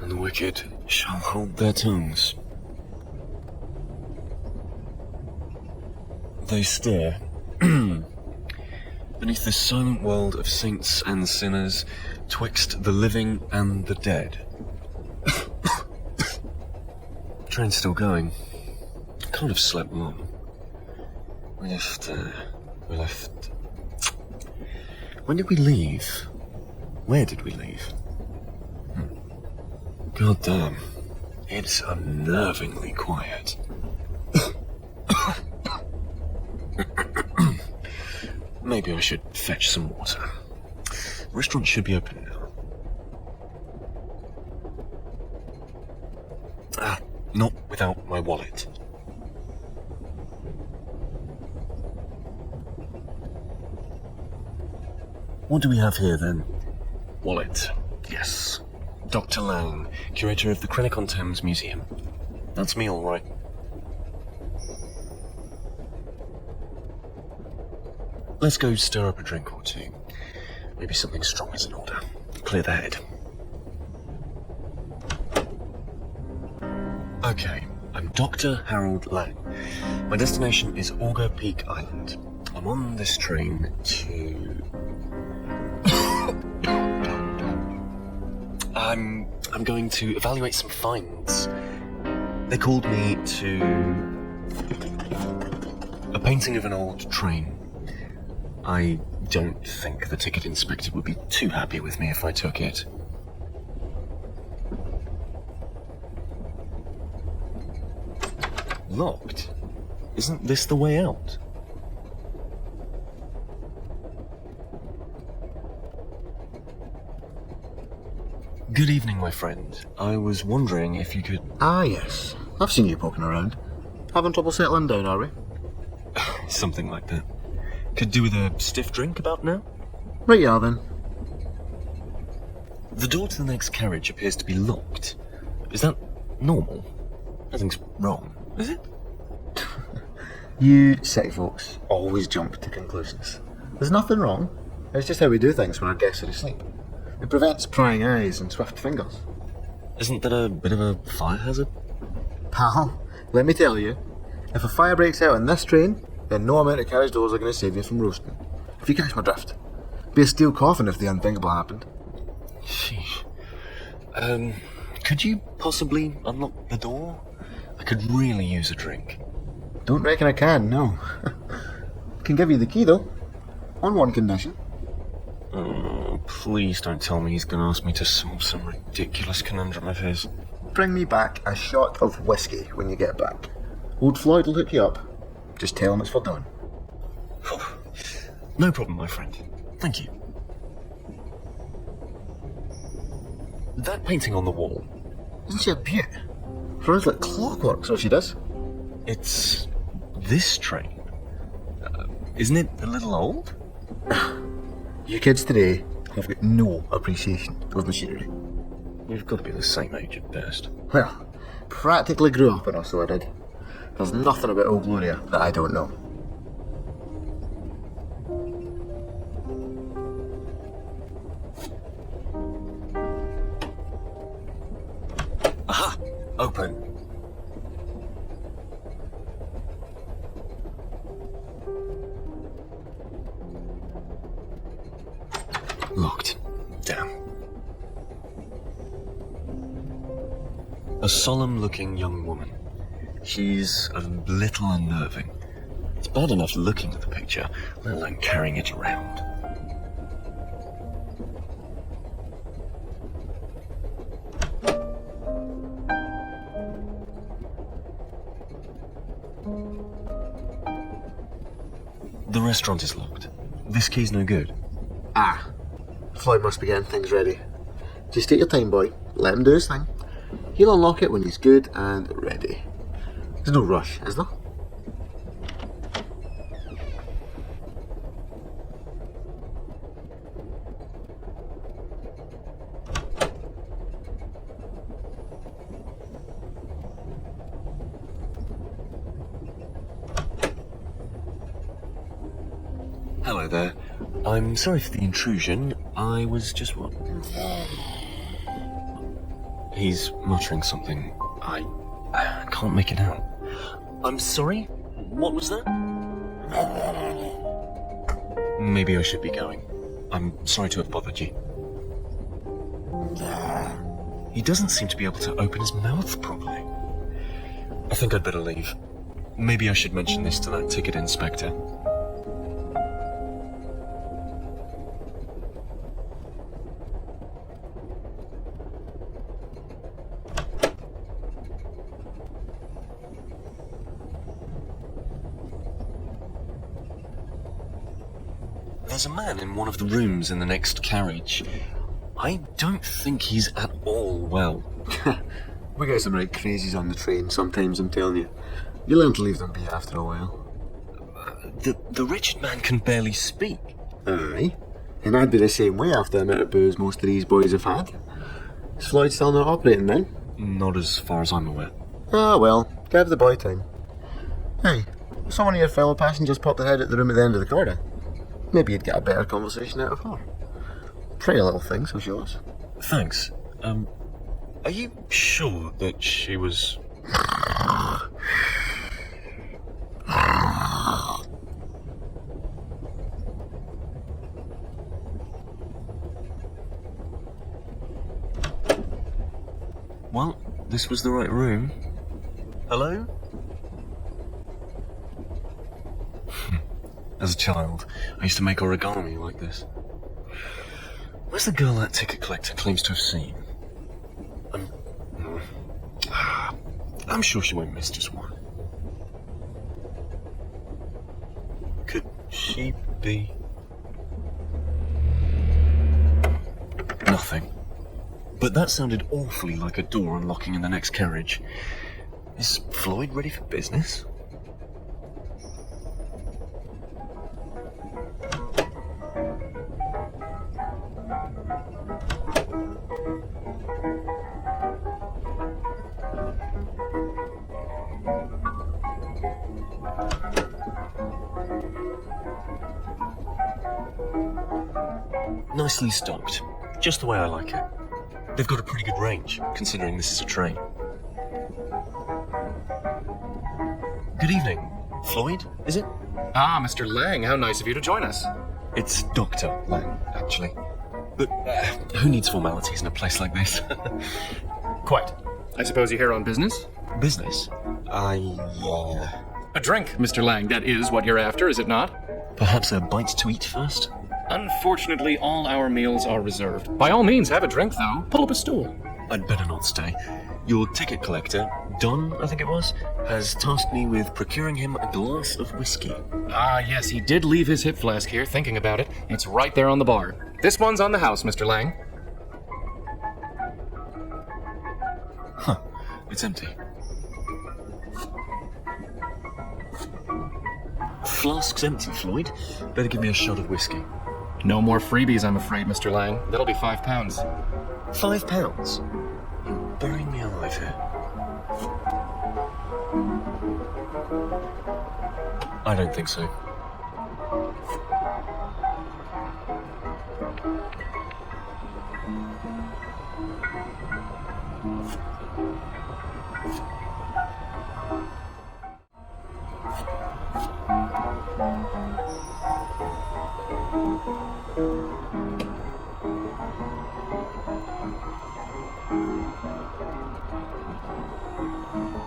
and the wicked shall hold their tongues. They stare beneath this silent world of saints and sinners, twixt the living and the dead. Train's still going. Can't have slept long. We left... When did we leave? Where did we leave? God damn. It's unnervingly quiet. Maybe I should fetch some water. The restaurant should be open now. Not without my wallet. What do we have here then? Wallet. Yes. Dr. Lang, curator of the Crennick-on-Thames Museum. That's me, all right. Let's go stir up a drink or two. Maybe something strong is in order. Clear the head. Okay, I'm Dr. Harold Lang. My destination is Auger Peak Island. I'm on this train to... I'm going to evaluate some finds. They called me to a painting of an old train. I don't think the ticket inspector would be too happy with me if I took it. Locked? Isn't this the way out? Good evening, my friend. I was wondering if you could... Ah, yes. I've seen you poking around. Having trouble settling down, are we? Something like that. Could do with a stiff drink about now? Right you are, then. The door to the next carriage appears to be locked. Is that normal? Nothing's wrong, is it? You city folks always jump to conclusions. There's nothing wrong. It's just how we do things when our guests are asleep. It prevents prying eyes and swift fingers. Isn't that a bit of a fire hazard? Pal, let me tell you, if a fire breaks out on this train, then no amount of carriage doors are going to save you from roasting. If you catch my drift. Be a steel coffin if the unthinkable happened. Sheesh. Could you possibly unlock the door? I could really use a drink. Don't reckon I can, no. Can give you the key, though. On one condition. Oh, please don't tell me he's going to ask me to solve some ridiculous conundrum of his. Bring me back a shot of whiskey when you get back. Old Floyd will hook you up. Just tell him it's for done. No problem, my friend. Thank you. That painting on the wall. Isn't she a beaut? Runs like clockwork, so she does. It's this train. Isn't it a little old? You kids today have got no appreciation of machinery. You've got to be the same age at best. Well, practically grew up in her, so I did. There's nothing about Old Gloria that I don't know. Aha! Open. Locked. Damn. A solemn-looking young woman. She's a little unnerving. It's bad enough looking at the picture, let alone carrying it around. The restaurant is locked. This key's no good. Ah, Floyd must be getting things ready. Just take your time, boy. Let him do his thing. He'll unlock it when he's good and ready. There's no rush, is there? Hello there. I'm sorry for the intrusion. I was just what? He's muttering something. I can't make it out. I'm sorry? What was that? Maybe I should be going. I'm sorry to have bothered you. He doesn't seem to be able to open his mouth properly. I think I'd better leave. Maybe I should mention this to that ticket inspector. There's a man in one of the rooms in the next carriage. I don't think he's at all well. We get some right crazies on the train sometimes, I'm telling you. You learn to leave them be after a while. The wretched man can barely speak. Aye. And I'd be the same way after the amount of booze most of these boys have had. Is Floyd still not operating then? Not as far as I'm aware. Ah, well, give the boy time. Hey, if someone of your fellow passengers popped their head out the room at the end of the corridor, maybe you'd get a better conversation out of her. Pretty little thing, so she was. Thanks. Are you sure that she was... Well, this was the right room. Hello? As a child, I used to make origami like this. Where's the girl that ticket collector claims to have seen? I'm sure she won't miss just one. Could she be... Nothing. But that sounded awfully like a door unlocking in the next carriage. Is Floyd ready for business? Nicely stocked. Just the way I like it. They've got a pretty good range, considering this is a train. Good evening. Floyd, is it? Ah, Mr. Lang, how nice of you to join us. It's Dr. Lang, actually. But who needs formalities in a place like this? Quite. I suppose you're here on business? Business? A drink, Mr. Lang, that is what you're after, is it not? Perhaps a bite to eat first? Unfortunately, all our meals are reserved. By all means, have a drink, though. Pull up a stool. I'd better not stay. Your ticket collector, Don, I think it was, has tasked me with procuring him a glass of whiskey. Ah, yes, he did leave his hip flask here, thinking about it. It's right there on the bar. This one's on the house, Mr. Lang. Huh. It's empty. Flask's empty, Floyd. Better give me a shot of whiskey. No more freebies, I'm afraid, Mr. Lang. That'll be £5. £5? You're burying me alive here. I don't think so.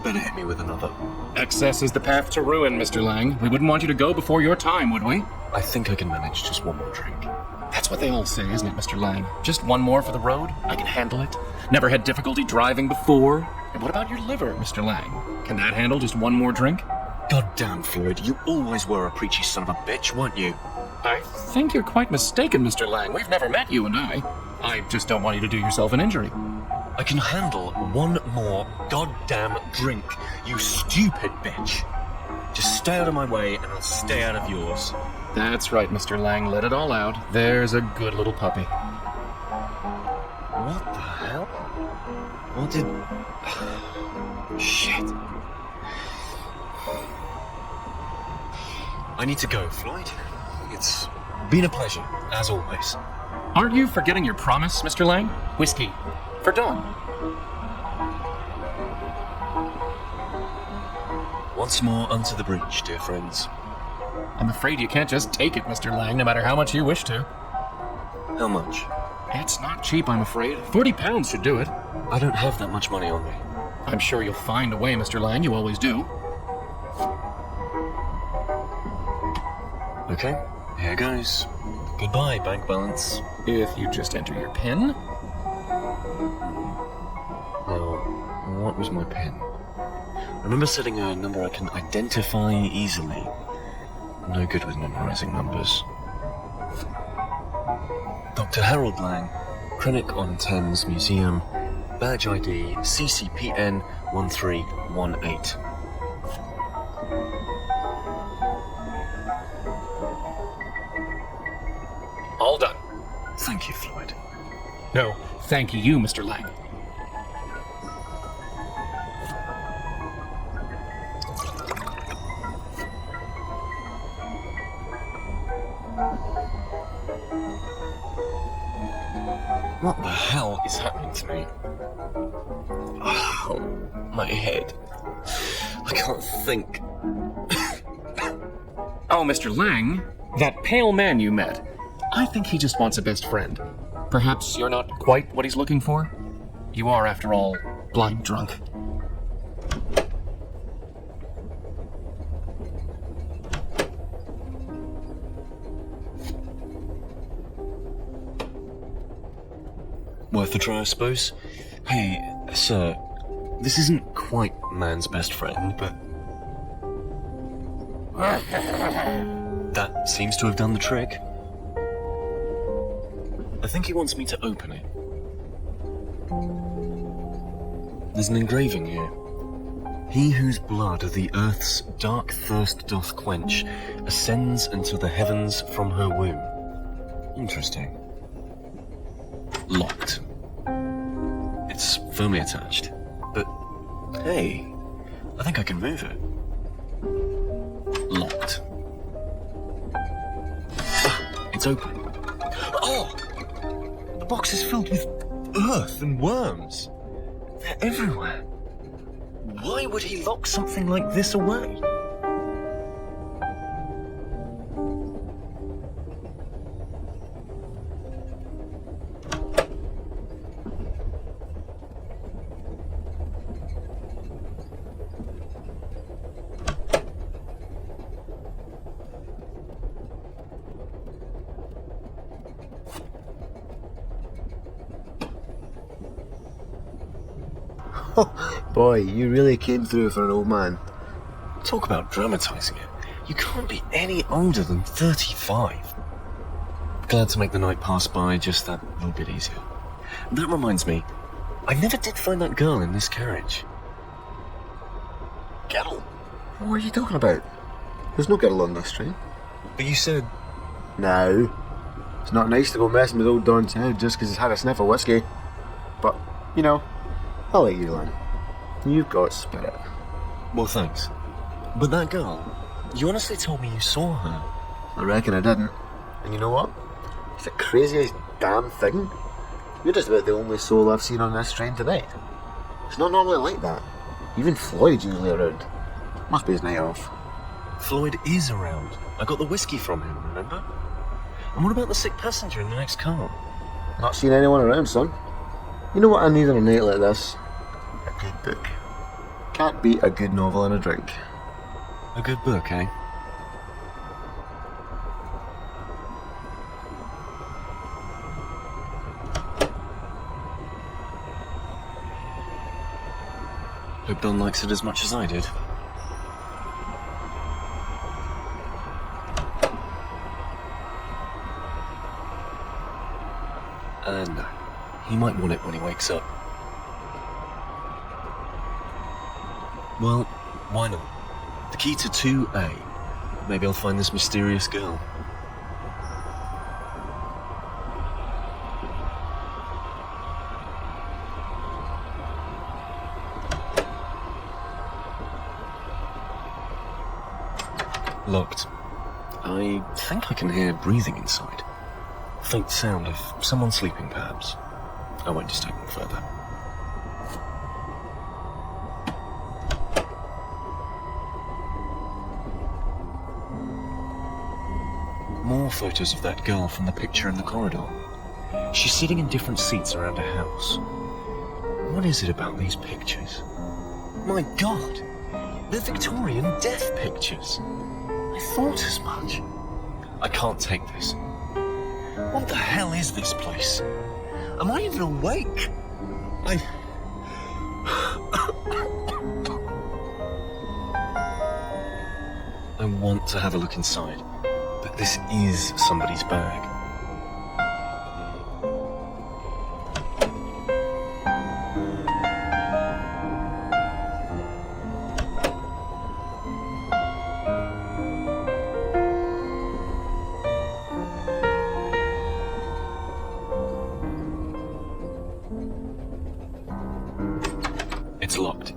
Better hit me with another. Excess is the path to ruin, Mr. Lang. We wouldn't want you to go before your time, would we? I think I can manage just one more drink. That's what they all say, isn't it, Mr. Lang? Just one more for the road? I can handle it. Never had difficulty driving before. And what about your liver, Mr. Lang? Can that handle just one more drink? God damn, Floyd, you always were a preachy son of a bitch, weren't you? I think you're quite mistaken, Mr. Lang. We've never met, you and I. I just don't want you to do yourself an injury. I can handle one more goddamn drink, you stupid bitch. Just stay out of my way and I'll stay out of yours. That's right, Mr. Lang. Let it all out. There's a good little puppy. What the hell? What did... Shit. I need to go, Floyd. It's been a pleasure, as always. Aren't you forgetting your promise, Mr. Lang? Whiskey. For Dawn. Once more unto the breach, dear friends. I'm afraid you can't just take it, Mr. Lang, no matter how much you wish to. How much? It's not cheap, I'm afraid. £40 should do it. I don't have that much money on me. I'm sure you'll find a way, Mr. Lang. You always do. Okay, here goes. Goodbye, bank balance. If you just enter your PIN. Now, what was my PIN? I remember setting a number I can identify easily. No good with memorizing numbers. Dr. Harold Lang, Krennic-on-Thames Museum, badge ID CCPN 1318. All done. Thank you, Floyd. No, thank you, Mr. Lang. What the hell is happening to me? Oh, my head. I can't think. Oh, Mr. Lang, that pale man you met. I think he just wants a best friend. Perhaps you're not quite what he's looking for? You are, after all, blind drunk. Worth a try, I suppose. Hey, sir, this isn't quite man's best friend, but... That seems to have done the trick. I think he wants me to open it. There's an engraving here. He whose blood the earth's dark thirst doth quench ascends into the heavens from her womb. Interesting. Locked. It's firmly attached. But, hey, I think I can move it. Locked. Ah, it's open. Oh! The box is filled with earth and worms. They're everywhere. Why would he lock something like this away? Boy, you really came through for an old man. Talk about dramatizing it. You can't be any older than 35. Glad to make the night pass by just that little bit easier. That reminds me, I never did find that girl in this carriage. Girl? What are you talking about? There's no girl on this train. But you said... No. It's not nice to go messing with old Don's head just because he's had a sniff of whiskey. But, you know, I like you, Lan. You've got spirit. Well, thanks. But that girl, you honestly told me you saw her. I reckon I didn't. And you know what? It's the craziest damn thing. You're just about the only soul I've seen on this train tonight. It's not normally like that. Even Floyd's usually around. Must be his night off. Floyd is around. I got the whiskey from him, remember? And what about the sick passenger in the next car? Not seen anyone around, son. You know what I need on a night like this? A good book. Can't beat a good novel and a drink. A good book, eh? Hope Don likes it as much as I did. No. He might want it when he wakes up. Well, why not? The key to 2A. Maybe I'll find this mysterious girl. Locked. I think I can hear breathing inside. Faint sound of someone sleeping, perhaps. I won't disturb them further. More photos of that girl from the picture in the corridor. She's sitting in different seats around a house. What is it about these pictures? My God! They're Victorian death pictures. I thought as much. I can't take this. What the hell is this place? Am I even awake? I want to have a look inside, but this is somebody's bag. It's locked.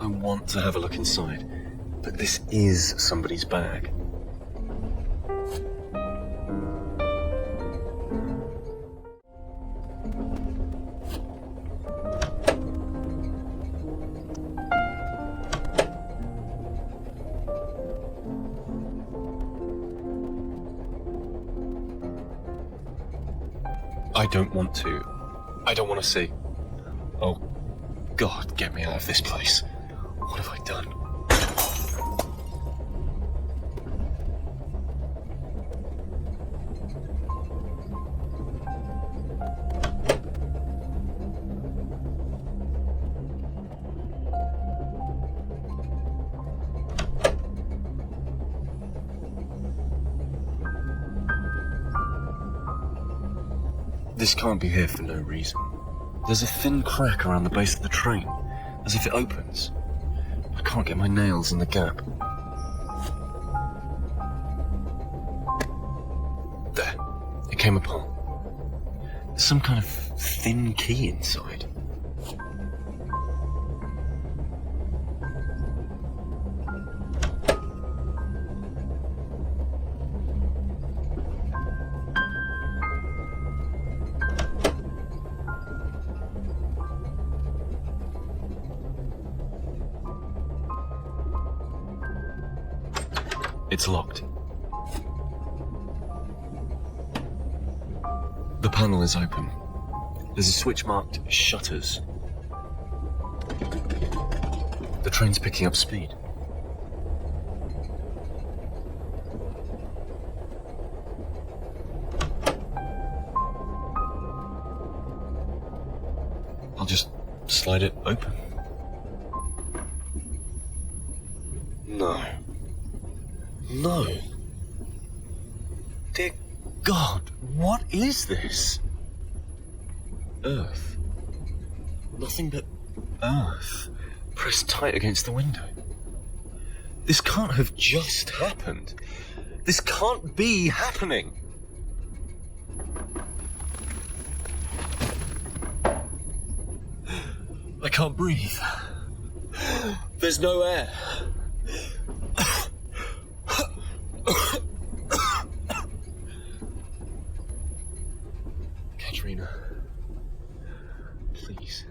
I want to have a look inside, but this is somebody's bag. I don't want to. I don't want to see. Oh, God, get me out of this place. What have I done? This can't be here for no reason. There's a thin crack around the base of the train, as if it opens. I can't get my nails in the gap. There. It came apart. There's some kind of thin key inside. It's locked. The panel is open. There's a switch marked shutters. The train's picking up speed. I'll just slide it open. No. No. Dear God, what is this? Earth. Nothing but earth pressed tight against the window. This can't have just happened. This can't be happening. I can't breathe. There's no air. Katrina, please,